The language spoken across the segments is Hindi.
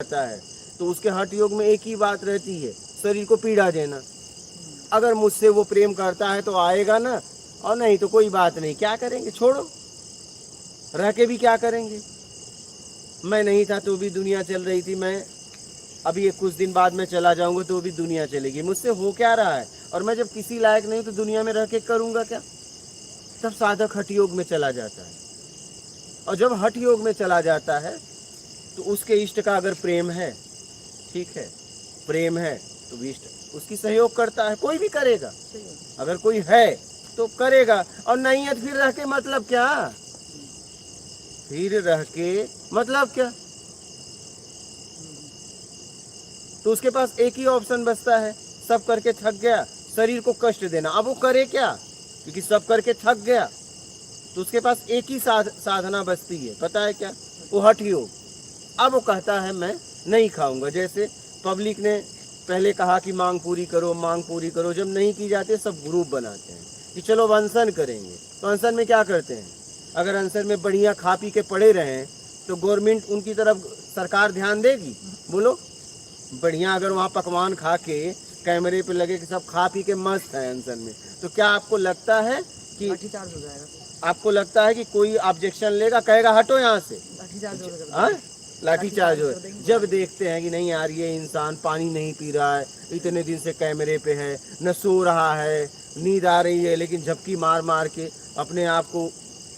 करता है तो उसके हठ योग में एक ही बात रहती है, शरीर को पीड़ा देना। अगर मुझसे वो प्रेम करता है तो आएगा ना, और नहीं तो कोई बात नहीं, क्या करेंगे, छोड़ो, रह के भी क्या करेंगे। मैं नहीं था तो भी दुनिया चल रही थी, मैं अभी एक कुछ दिन बाद में चला जाऊंगा तो भी दुनिया चलेगी, मुझसे हो क्या रहा है। और मैं जब किसी लायक नहीं तो दुनिया में रह के करूंगा क्या। तब साधक हठ योग में चला जाता है, और जब हठ योग में चला जाता है तो उसके इष्ट का अगर प्रेम है, ठीक है, प्रेम है तो भी इष्ट उसकी सहयोग करता है, कोई भी करेगा, अगर कोई है तो करेगा, और नहीं है तो फिर रह के मतलब क्या, फिर रह के मतलब क्या। तो उसके पास एक ही ऑप्शन बचता है, सब करके थक गया, शरीर को कष्ट देना। अब वो करे क्या, क्योंकि सब करके थक गया, तो उसके पास एक ही साधना बचती है, पता है क्या, वो हठ योग। अब वो कहता है मैं नहीं खाऊंगा। जैसे पब्लिक ने पहले कहा कि मांग पूरी करो, मांग पूरी करो, जब नहीं की जाती सब ग्रुप बनाते हैं कि चलो अनशन करेंगे। तो अनशन में क्या करते हैं, अगर अनशन में बढ़िया खा पी के पड़े रहें तो गवर्नमेंट उनकी तरफ सरकार ध्यान देगी, बोलो। बढ़िया अगर वहाँ पकवान खा के कैमरे पे लगे कि सब खा पी के मस्त है अनशन में, तो क्या आपको लगता है कि लाठीचार्ज हो जाएगा, आपको लगता है कि कोई ऑब्जेक्शन लेगा, कहेगा हटो यहाँ से, लाठीचार्ज हाँ, लाठीचार्ज हो। जब देखते हैं कि नहीं यार ये इंसान पानी नहीं पी रहा है, इतने दिन से कैमरे पे है, न सो रहा है, नींद आ रही है लेकिन झपकी मार मार के अपने आप को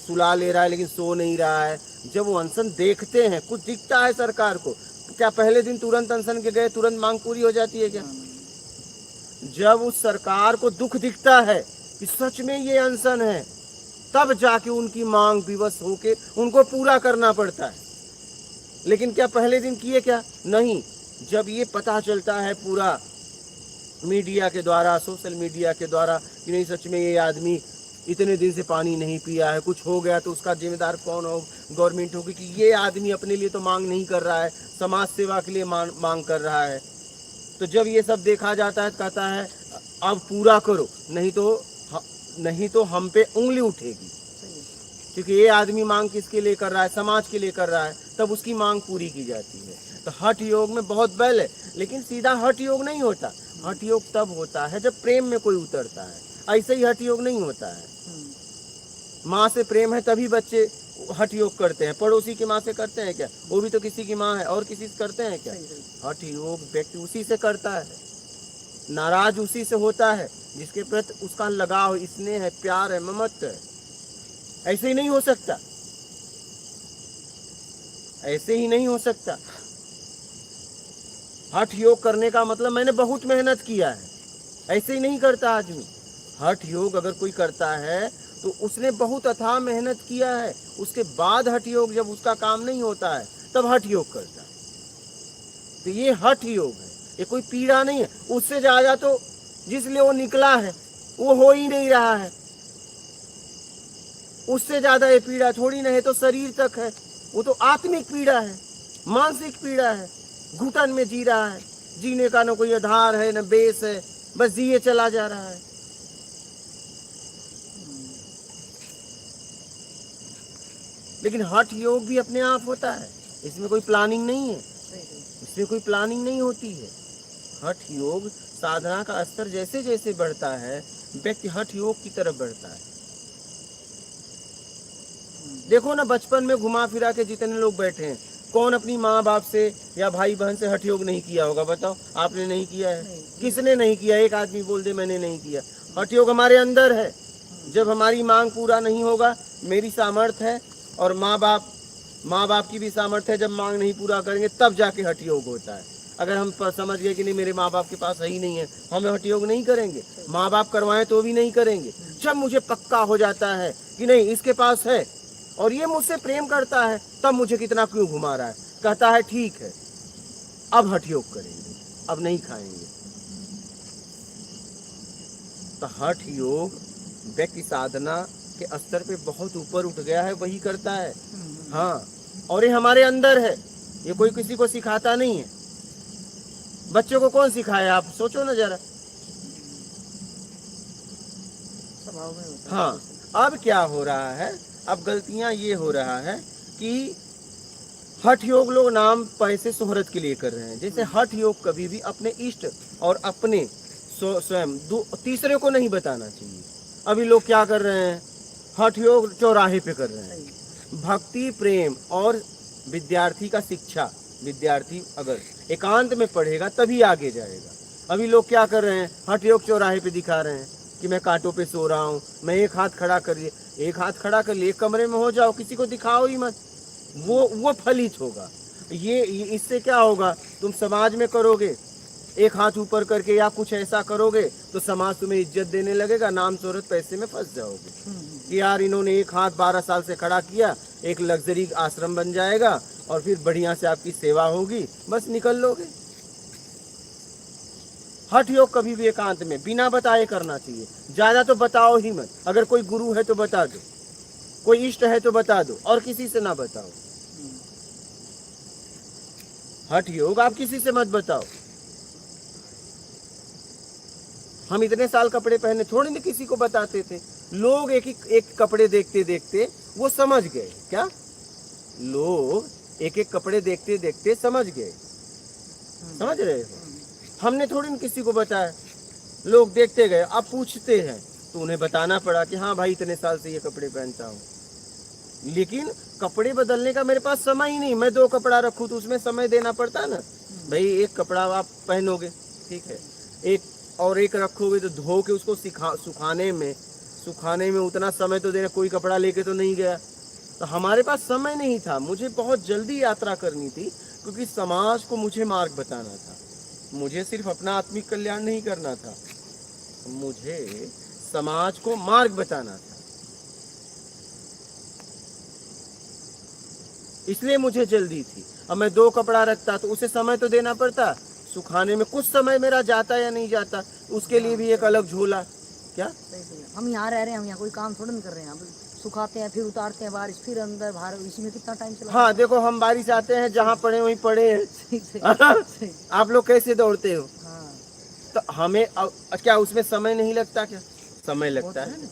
सुला ले रहा है लेकिन सो नहीं रहा है, जब वो अनशन देखते हैं, कुछ दिखता है सरकार को, क्या पहले दिन तुरंत अनशन के गए तुरंत मांग पूरी हो जाती है क्या। जब उस सरकार को दुख दिखता है कि सच में ये अनशन है, तब जाके उनकी मांग विवश होके उनको पूरा करना पड़ता है। लेकिन क्या पहले दिन किए क्या, नहीं। जब ये पता चलता है पूरा मीडिया के द्वारा, सोशल मीडिया के द्वारा कि नहीं सच में ये आदमी इतने दिन से पानी नहीं पिया है, कुछ हो गया तो उसका जिम्मेदार कौन हो, गवर्नमेंट होगी, कि ये आदमी अपने लिए तो मांग नहीं कर रहा है, समाज सेवा के लिए मांग कर रहा है। तो जब ये सब देखा जाता है तो कहता है अब पूरा करो, नहीं तो हम पे उंगली उठेगी, क्योंकि ये आदमी मांग किसके लिए कर रहा है, समाज के लिए कर रहा है, तब उसकी मांग पूरी की जाती है। तो हठ योग में बहुत बल है, लेकिन सीधा हठ योग नहीं होता। हठ योग तब होता है जब प्रेम में कोई उतरता है, ऐसे ही हठ योग नहीं होता है। माँ से प्रेम है तभी बच्चे हठ योग करते हैं, पड़ोसी की माँ से करते हैं क्या, वो भी तो किसी की माँ है, और किसी से करते हैं क्या। हठ योग व्यक्ति उसी से करता है, नाराज उसी से होता है जिसके प्रति उसका लगाव, स्नेह है, प्यार है, ममत्व है। ऐसे ही नहीं हो सकता, ऐसे ही नहीं हो सकता। हठ योग करने का मतलब मैंने बहुत मेहनत किया है, ऐसे ही नहीं करता आदमी। हठ योग अगर कोई करता है तो उसने बहुत अथाह मेहनत किया है, उसके बाद हठ योग जब उसका काम नहीं होता है तब हठ योग करता है। तो ये हठ योग है, ये कोई पीड़ा नहीं है। उससे ज्यादा तो जिसलिए वो निकला है वो हो ही नहीं रहा है, उससे ज्यादा ये पीड़ा थोड़ी ना है, तो शरीर तक है, वो तो आत्मिक पीड़ा है, मानसिक पीड़ा है। घुटन में जी रहा है, जीने का न कोई आधार है न बेस है, बस जिए चला जा रहा है। लेकिन हठ योग भी अपने आप होता है, इसमें कोई प्लानिंग नहीं है, इसमें कोई प्लानिंग नहीं होती है। हठ योग साधना का स्तर जैसे जैसे बढ़ता है व्यक्ति हठ योग की तरफ बढ़ता है। देखो ना, बचपन में घुमा फिरा के जितने लोग बैठे हैं, कौन अपनी माँ बाप से या भाई बहन से हठ योग नहीं किया होगा, बताओ। आपने नहीं किया है, किसने नहीं किया, एक आदमी बोल दे मैंने नहीं किया। हठ योग हमारे अंदर है। जब हमारी मांग पूरा नहीं होगा, मेरी सामर्थ्य है और माँ बाप की भी सामर्थ्य है, जब मांग नहीं पूरा करेंगे तब जाके हठ योग होता है। अगर हम समझ गए कि नहीं मेरे माँ बाप के पास है ही नहीं है, हम हठ योग नहीं करेंगे, माँ बाप करवाएं तो भी नहीं करेंगे। जब मुझे पक्का हो जाता है कि नहीं इसके पास है और ये मुझसे प्रेम करता है, तब मुझे कितना क्यों घुमा रहा है, कहता है ठीक है अब हठ योग करेंगे, अब नहीं खाएंगे। तो हठ योग व्यक्ति साधना के स्तर पे बहुत ऊपर उठ गया है, वही करता है। हाँ, और ये हमारे अंदर है, ये कोई किसी को सिखाता नहीं है। बच्चों को कौन सिखाए, आप सोचो ना जरा। हाँ, अब क्या हो रहा है, अब गलतियां ये हो रहा है कि हठ योग लोग नाम पैसे शोहरत के लिए कर रहे हैं। जैसे हठ योग कभी भी अपने इष्ट और अपने स्वयं तीसरे को नहीं बताना चाहिए। अभी लोग क्या कर रहे हैं, हठ योग चौराहे पे कर रहे हैं। भक्ति प्रेम और विद्यार्थी का शिक्षा, विद्यार्थी अगर एकांत में पढ़ेगा तभी आगे जाएगा। अभी लोग क्या कर रहे हैं, हठ योग चौराहे पे दिखा रहे हैं कि मैं कांटों पे सो रहा हूँ, मैं एक हाथ खड़ा करिए, एक हाथ खड़ा कर लिए, एक कमरे में हो जाओ, किसी को दिखाओ ही मत, वो फलित होगा। ये इससे क्या होगा, तुम समाज में करोगे एक हाथ ऊपर करके या कुछ ऐसा करोगे तो समाज तुम्हें इज्जत देने लगेगा, नाम शोहरत पैसे में फंस जाओगे कि यार इन्होंने एक हाथ 12 साल से खड़ा किया, एक लग्जरी आश्रम बन जाएगा और फिर बढ़िया से आपकी सेवा होगी, बस निकल लोगे। हठ योग कभी भी एकांत में बिना बताए करना चाहिए। ज्यादा तो बताओ ही मत, अगर कोई गुरु है तो बता दो, कोई इष्ट है तो बता दो, और किसी से ना बताओ। हठ योग आप किसी से मत बताओ। हम इतने साल कपड़े पहने थोड़ी ना किसी को बताते थे। लोग एक कपड़े देखते देखते वो समझ गए। क्या लोग एक कपड़े देखते देखते समझ गए, समझ रहे हो? हमने थोड़ी ना किसी को बताया, लोग देखते गए। अब पूछते हैं तो उन्हें बताना पड़ा कि हाँ भाई इतने साल से ये कपड़े पहनता हूँ। लेकिन कपड़े बदलने का मेरे पास समय ही नहीं। मैं 2 कपड़ा रखूँ तो उसमें समय देना पड़ता ना भाई। एक कपड़ा आप पहनोगे, ठीक है, एक रखोगे तो धो के उसको सुखाने में उतना समय तो देना। कोई कपड़ा लेके तो नहीं गया, तो हमारे पास समय नहीं था। मुझे बहुत जल्दी यात्रा करनी थी क्योंकि समाज को मुझे मार्ग बताना था। मुझे सिर्फ अपना आत्मिक कल्याण नहीं करना था, मुझे समाज को मार्ग बताना था। इसलिए मुझे जल्दी थी। अब मैं 2 कपड़ा रखता तो उसे समय तो देना पड़ता, सुखाने में कुछ समय मेरा जाता या नहीं जाता, उसके लिए भी एक अलग झोला। क्या हम यहाँ रह रहे हैं, हम यहाँ कोई काम थोड़ा नहीं कर रहे हैं, सुखाते हैं फिर उतारते हैं बारिश, फिर अंदर बाहर, इसी में कितना टाइम चला। हाँ देखो, हम बारिश आते हैं जहाँ पड़े वहीं पड़े हैं। आप लोग कैसे दौड़ते हो? हाँ। तो हमें क्या उसमें समय नहीं लगता? क्या समय लगता है ना,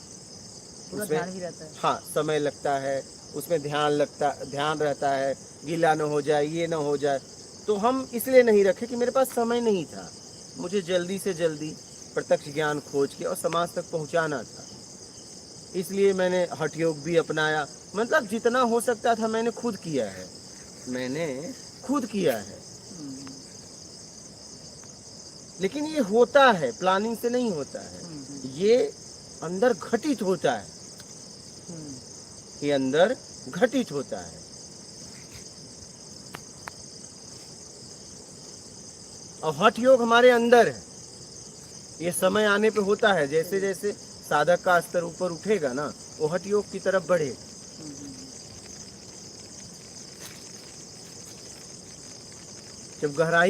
पूरा ध्यान ही रहता है। हाँ समय लगता है, उसमें ध्यान रहता है, गीला न हो जाए, ये न हो जाए। तो हम इसलिए नहीं रखे कि मेरे पास समय नहीं था, मुझे जल्दी से जल्दी प्रत्यक्ष ज्ञान खोज के और समाज तक पहुंचाना था। इसलिए मैंने हठ योग भी अपनाया। मतलब जितना हो सकता था मैंने खुद किया है, लेकिन ये होता है, प्लानिंग से नहीं होता है, ये अंदर घटित होता है, ये अंदर घटित होता है। और हठ योग हमारे अंदर है, ये समय आने पे होता है। जैसे जैसे साधक का स्तर ऊपर उठेगा ना, वो हठ योग की तरफ बढ़ेगा। जब गहराई